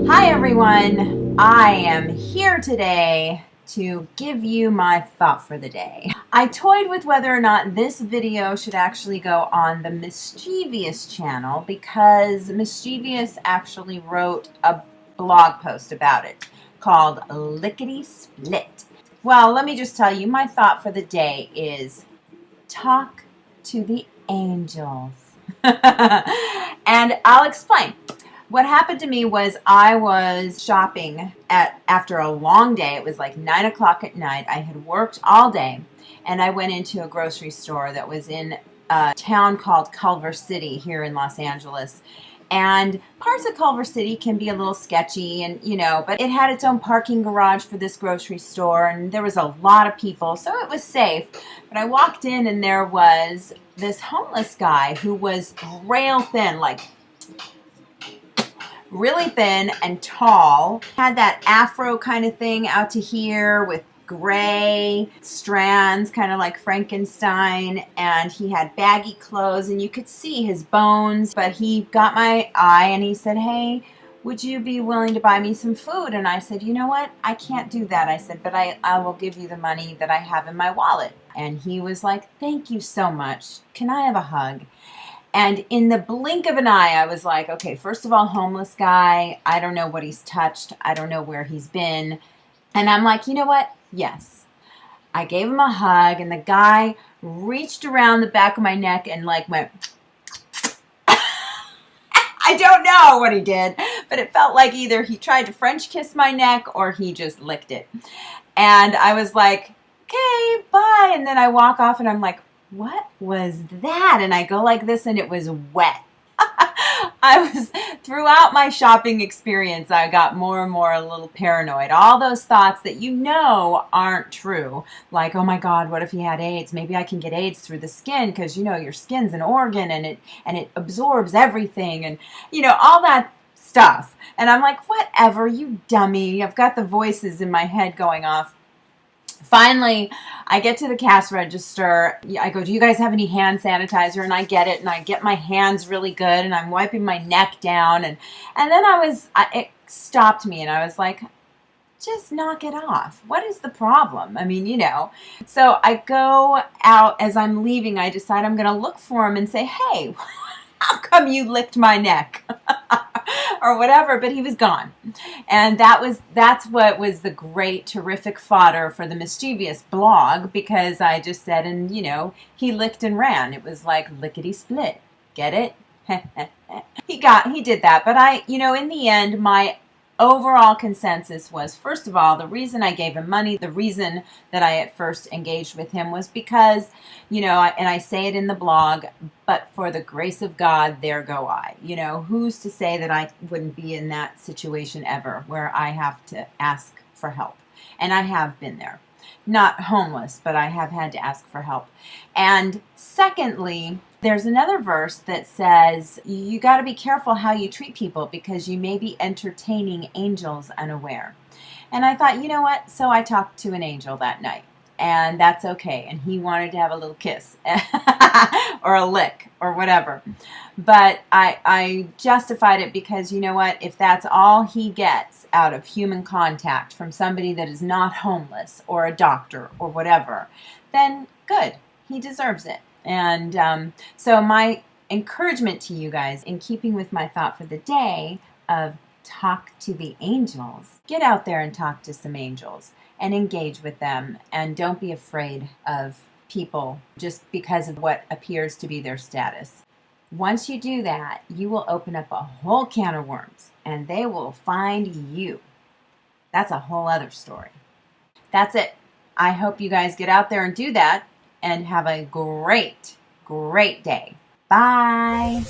Hi everyone, I am here today to give you my thought for the day. I toyed with whether or not this video should actually go on the Cheevious channel because Cheevious actually wrote a blog post about it called Lickity Split. Well, let me just tell you, my thought for the day is talk to the angels. And I'll explain. What happened to me was I was shopping after a long day. It was like 9 o'clock at night. I had worked all day, and I went into a grocery store that was in a town called Culver City here in Los Angeles. And parts of Culver City can be a little sketchy, and but it had its own parking garage for this grocery store, and there was a lot of people, so it was safe. But I walked in, and there was this homeless guy who was rail thin, like really thin and tall, had that afro kind of thing out to here with gray strands, kind of like Frankenstein, and he had baggy clothes and you could see his bones. But he got my eye and he said, "Hey, would you be willing to buy me some food?" And I said, "You know what? I can't do that." I said, "But I will give you the money that I have in my wallet." And he was like, "Thank you so much. Can I have a hug?" And in the blink of an eye, I was like, okay, first of all, homeless guy. I don't know what he's touched. I don't know where he's been. And I'm like, you know what? Yes. I gave him a hug, and the guy reached around the back of my neck and like went, I don't know what he did, but it felt like either he tried to French kiss my neck or he just licked it. And I was like, okay, bye. And then I walk off and I'm like, what was that? And I go like this and it was wet. Throughout my shopping experience, I got more and more a little paranoid. All those thoughts that aren't true. Like, oh my God, what if he had AIDS? Maybe I can get AIDS through the skin because, your skin's an organ and it absorbs everything and, all that stuff. And I'm like, whatever, you dummy. I've got the voices in my head going off. Finally, I get to the cash register. I go, "Do you guys have any hand sanitizer?" And I get it, and I get my hands really good, and I'm wiping my neck down. And then it stopped me, and I was like, just knock it off. What is the problem? I mean, So I go out. As I'm leaving, I decide I'm going to look for him and say, "Hey, how come you licked my neck?" or whatever, but he was gone. And that's what was the great, terrific fodder for the Cheevious blog, because I just said, and he licked and ran. It was like lickety split. Get it? He did that. But in the end, my overall consensus was, first of all, the reason I gave him money, the reason that I at first engaged with him was because, and I say it in the blog, but for the grace of God, there go I. Who's to say that I wouldn't be in that situation ever where I have to ask for help? And I have been there. Not homeless, but I have had to ask for help. And secondly, there's another verse that says, you got to be careful how you treat people because you may be entertaining angels unaware. And I thought, you know what? So I talked to an angel that night, and that's okay. And he wanted to have a little kiss or a lick or whatever. But I justified it because, you know what? If that's all he gets out of human contact from somebody that is not homeless or a doctor or whatever, then good. He deserves it. And so my encouragement to you guys, in keeping with my thought for the day of talk to the angels, get out there and talk to some angels and engage with them, and don't be afraid of people just because of what appears to be their status. Once you do that, you will open up a whole can of worms and they will find you. That's a whole other story. That's it. I hope you guys get out there and do that and have a great, great day. Bye.